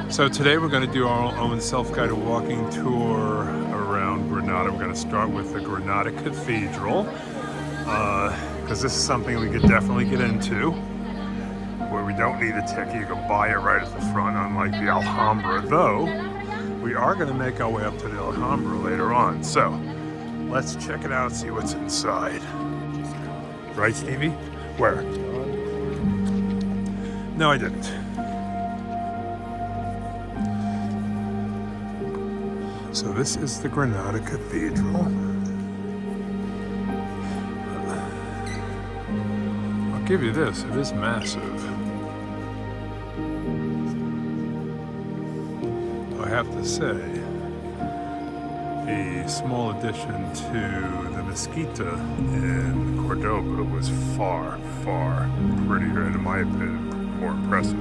So today we're going to do our own self-guided walking tour around Granada. We're going to start with the Granada Cathedral, because this is something we could definitely get into, where we don't need a ticket. You can buy it right at the front, unlike the Alhambra, though we are going to make our way up to the Alhambra later on. So let's check it out and see what's inside. Right, Stevie? Where? No, I didn't. So this is the Granada Cathedral. I'll give you this, it is massive. I have to say, a small addition to the Mezquita in Cordoba was far, far prettier, and in my opinion, more impressive.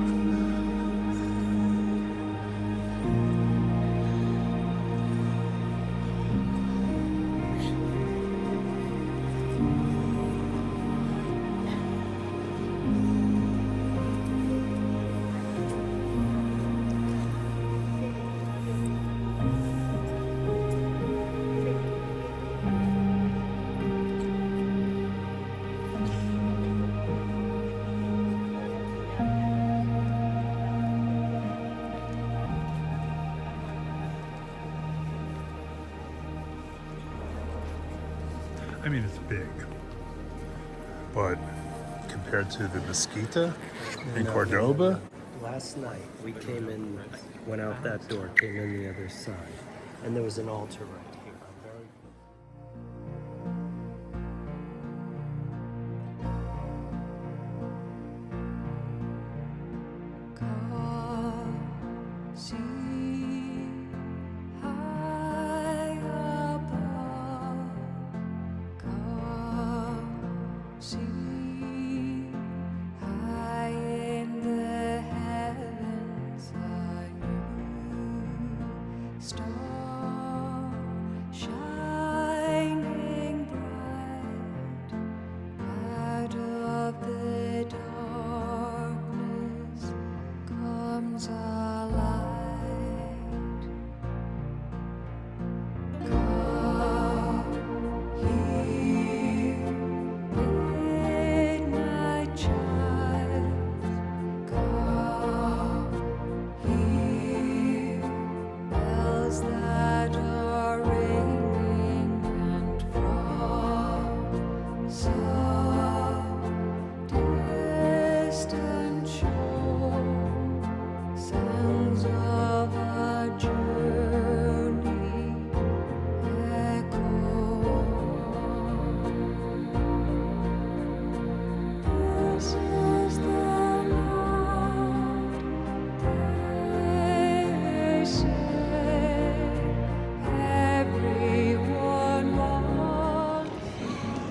I mean, it's big, but compared to the Mezquita in Cordoba. Last night we came in, went out that door, came in the other side, and there was an altar right here.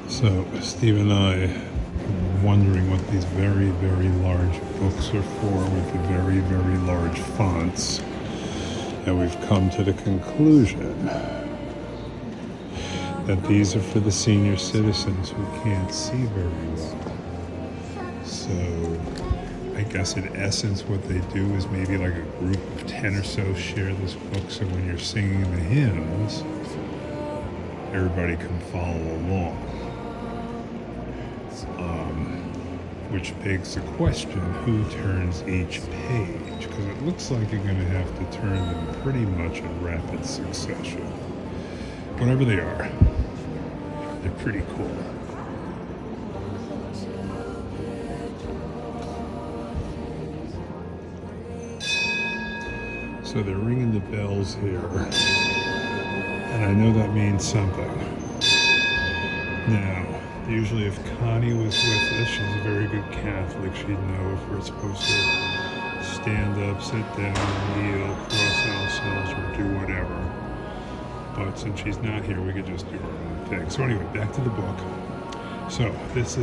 So Steve and I were wondering what these very, very large books are for with the very, very large fonts. And we've come to the conclusion that these are for the senior citizens who can't see very well. So I guess in essence what they do is maybe like a group of 10 or so share this book, so when you're singing the hymns, everybody can follow along. Which begs the question, who turns each page? Because it looks like you're going to have to turn them pretty much in rapid succession. Whatever they are, they're pretty cool. So they're ringing the bells here, and I know that means something. Now, usually if Connie was with us, she's a very good Catholic, she'd know if we're supposed to stand up, sit down, kneel, cross ourselves, or do whatever. But since she's not here, we could just do our own thing. So anyway, back to the book. So this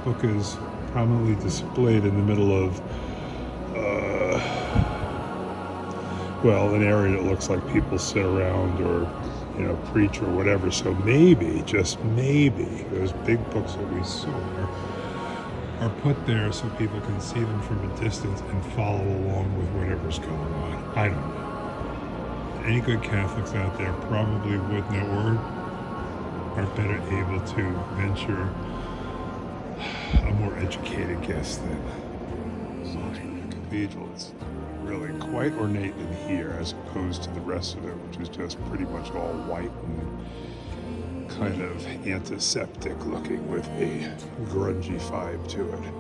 book is prominently displayed in the middle of, well, an area that looks like people sit around or preach or whatever. So maybe, just maybe, those big books that we saw are put there so people can see them from a distance and follow along with whatever's going on. I don't know. Any good Catholics out there probably would know or are better able to venture a more educated guess than mine. The cathedral is really quite ornate in here as opposed to the rest of it, which is just pretty much all white and kind of antiseptic looking with a grungy vibe to it.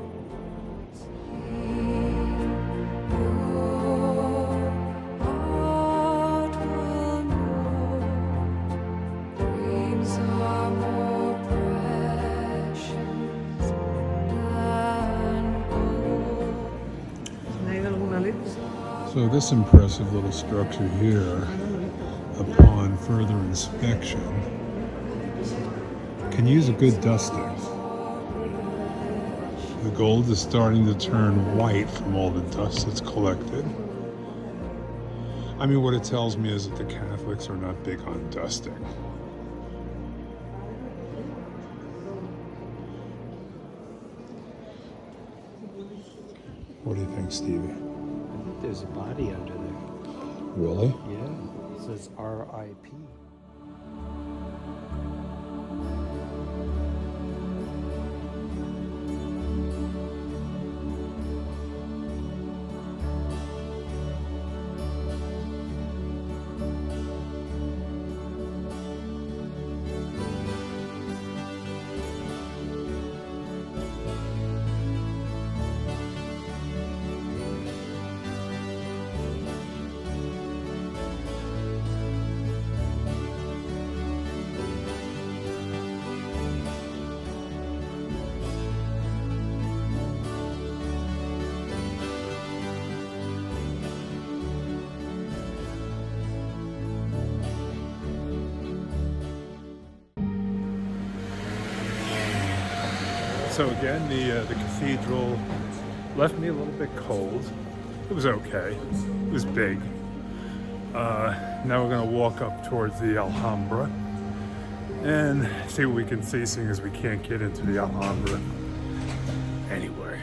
So this impressive little structure here, upon further inspection, can use a good dusting. The gold is starting to turn white from all the dust that's collected. I mean, what it tells me is that the Catholics are not big on dusting. What do you think, Stevie? I think there's a body under there. Really? Yeah. It says R.I.P. So again, the cathedral left me a little bit cold. It was okay. It was big. Now we're going to walk up towards the Alhambra and see what we can see, seeing as we can't get into the Alhambra anyway.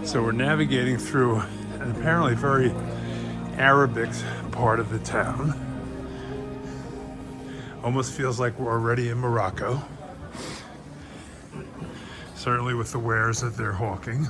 So we're navigating through an apparently very Arabic part of the town. Almost feels like we're already in Morocco. Certainly with the wares that they're hawking.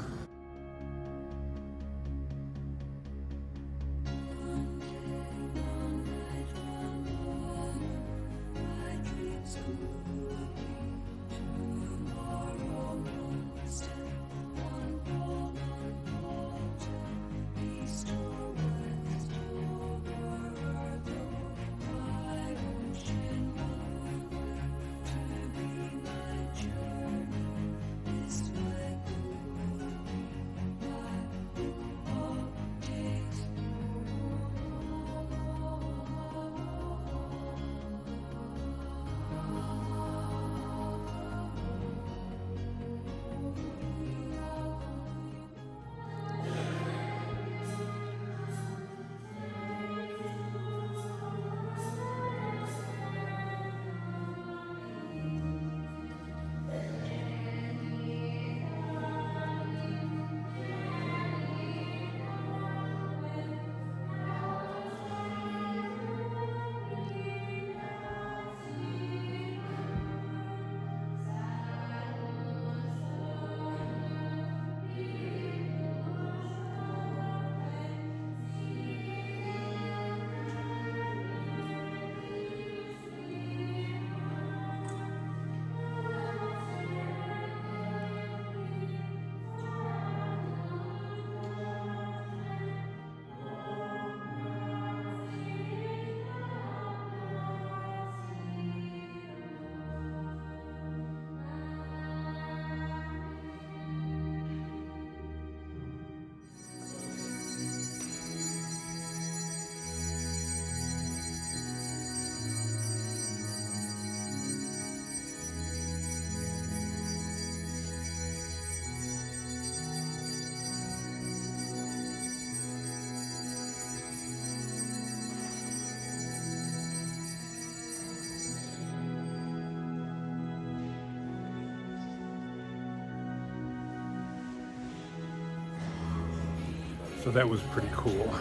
So that was pretty cool.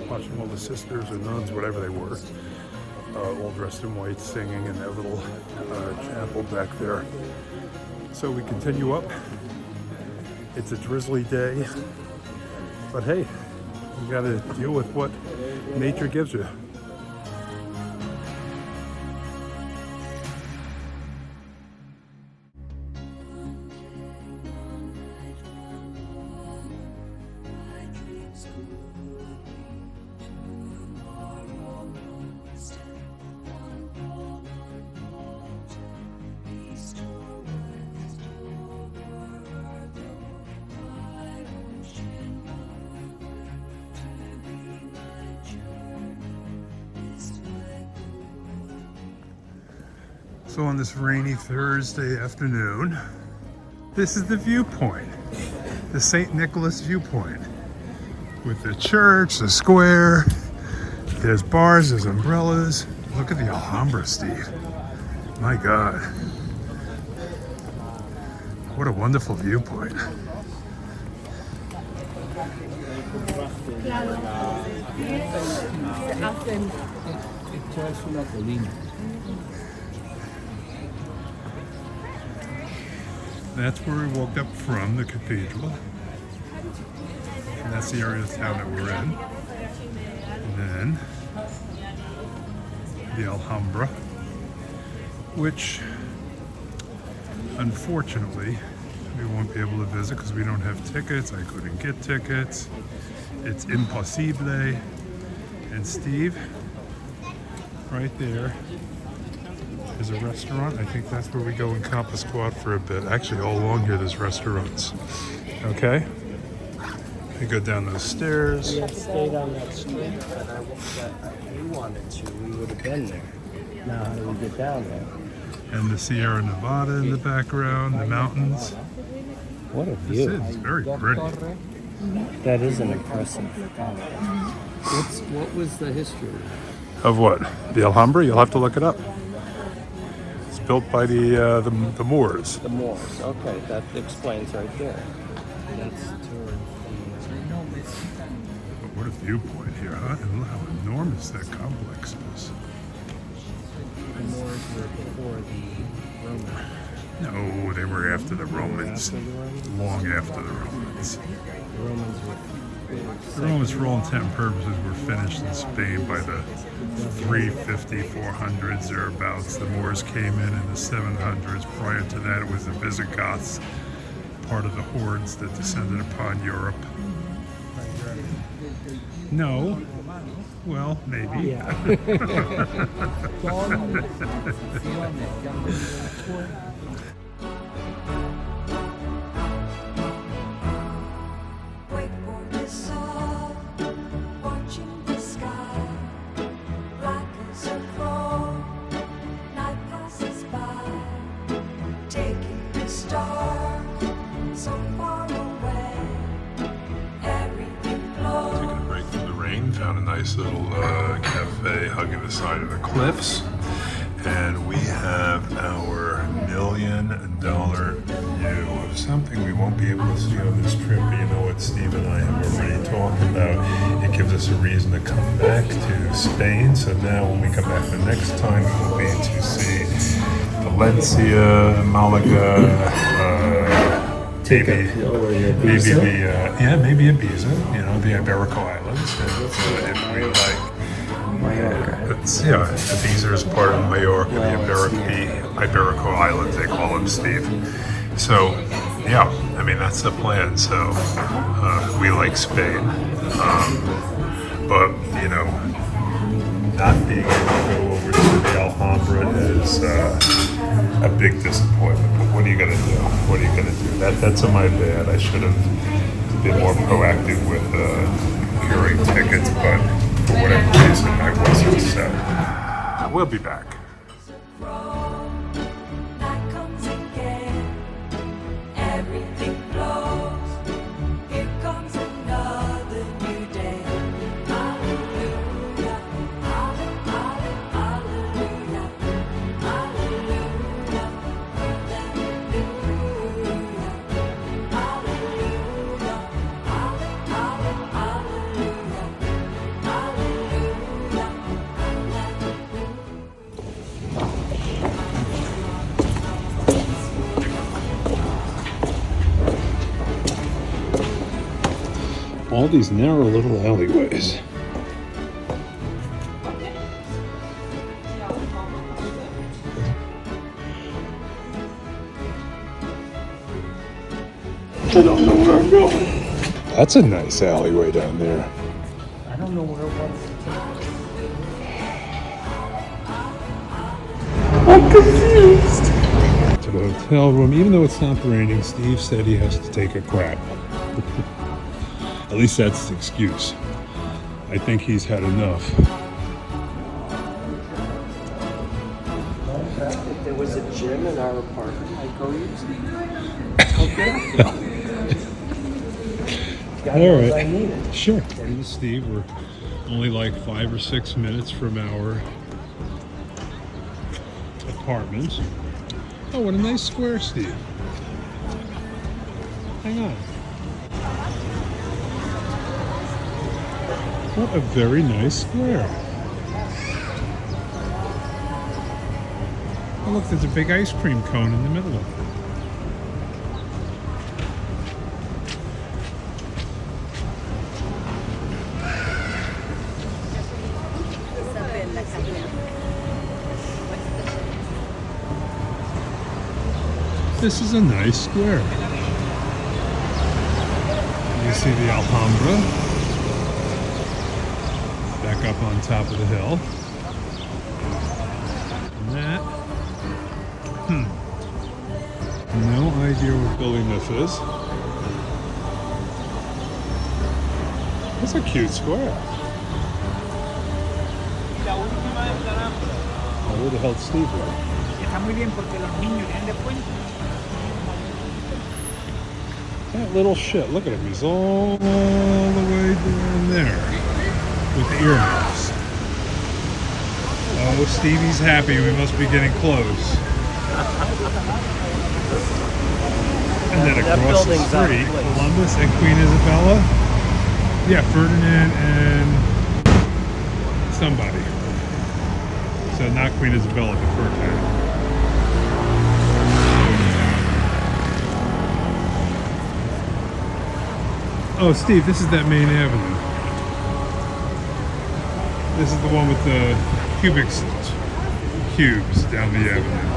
Watching all the sisters or nuns, whatever they were, all dressed in white, singing in that little chapel back there. So we continue up. It's a drizzly day, but hey, you gotta deal with what nature gives you. So on this rainy Thursday afternoon, this is the viewpoint, the St. Nicholas viewpoint, with the church, the square, there's bars, there's umbrellas. Look at the Alhambra, Steve. My God. What a wonderful viewpoint. That's where we woke up from, the cathedral. And that's the area of town that we're in. And then the Alhambra, which unfortunately we won't be able to visit because we don't have tickets. I couldn't get tickets. It's impossible. And Steve, right there, is a restaurant. I think that's where we go and camp a squat for a bit. Actually, all along here there's restaurants. Okay? We go down those stairs. We had stayed on that street, but if we wanted to, we would have been there. Now, how do we get down there? And the Sierra Nevada in the background, the mountains. What a This view. is very pretty. That is an impressive What was the history? Of what? The Alhambra? You'll have to look it up. It's built by the Moors. The Moors. Okay, that explains right there. That's towards But what a viewpoint here, huh? And look how enormous that complex is. the Moors were before the Romans. No, they were after the Romans. After the Romans? Long after the Romans. The Romans were. The Romans, for all intent and purposes, were finished in Spain by the 350, 400s thereabouts. The Moors came in the 700s. Prior to that, it was the Visigoths, part of the hordes that descended upon Europe. No. Well, maybe. Yeah. Found a nice little cafe hugging the side of the cliffs, and we have our $1 million view of something we won't be able to see on this trip. But you know what Steve and I have already talked about. It gives us a reason to come back to Spain. So now when we come back the next time, it will be to see Valencia, Malaga, maybe Ibiza, you know, the Iberico Islands, and if we like, Mallorca. Ibiza is part of Mallorca, the Iberico Islands, they call them, Steve. So, yeah, I mean, that's the plan. So, we like Spain, but, you know, not being able to go over to the Alhambra is a big disappointment. But what are you gonna do? What are you gonna do? That's my bad. I should have been more proactive with securing tickets, but for whatever reason, I wasn't. So we'll be back. all these narrow little alleyways. I don't know where I'm going. That's a nice alleyway down there. I don't know where it was. I'm confused. To the hotel room, even though it's not raining, Steve said he has to take a crap. At least that's the excuse. I think he's had enough. If there was a gym in our apartment, I'd go use it. Okay. All right. Sure. According to Steve, we're only like 5 or 6 minutes from our apartment. Oh, what a nice square, Steve. Hang on. What a very nice square. Oh, look, there's a big ice cream cone in the middle of it. This is a nice square. You see the Alhambra back up on top of the hill. And that, no idea what building this is. It's a cute square. Oh, where the hell's Steve going? That little shit, look at him, he's all the way down there with the earmuffs. Oh, Stevie's happy, we must be getting close. And then across the street, Columbus and Queen Isabella. Yeah, Ferdinand and somebody. So not Queen Isabella, but Ferdinand. Oh, Steve, this is that main avenue. This is the one with the cubes down the avenue.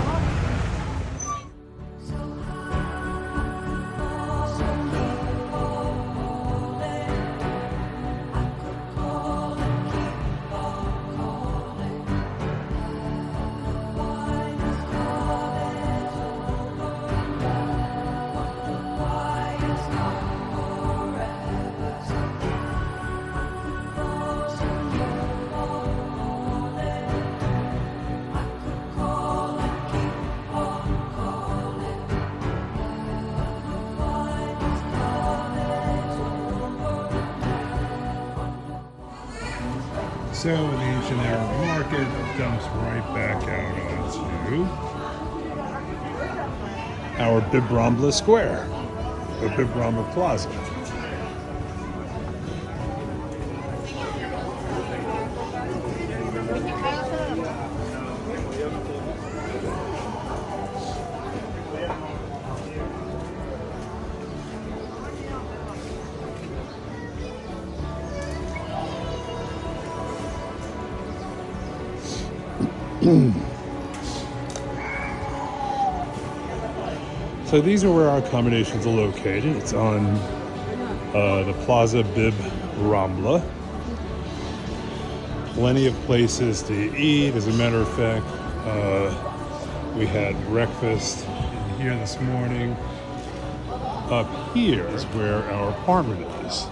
So the ancient Arab market dumps right back out onto our Bib Rambla Square, the Bib Rambla Plaza. So these are where our accommodations are located. It's on the Plaza Bib Rambla. Plenty of places to eat. As a matter of fact, we had breakfast in here this morning. Up here is where our apartment is.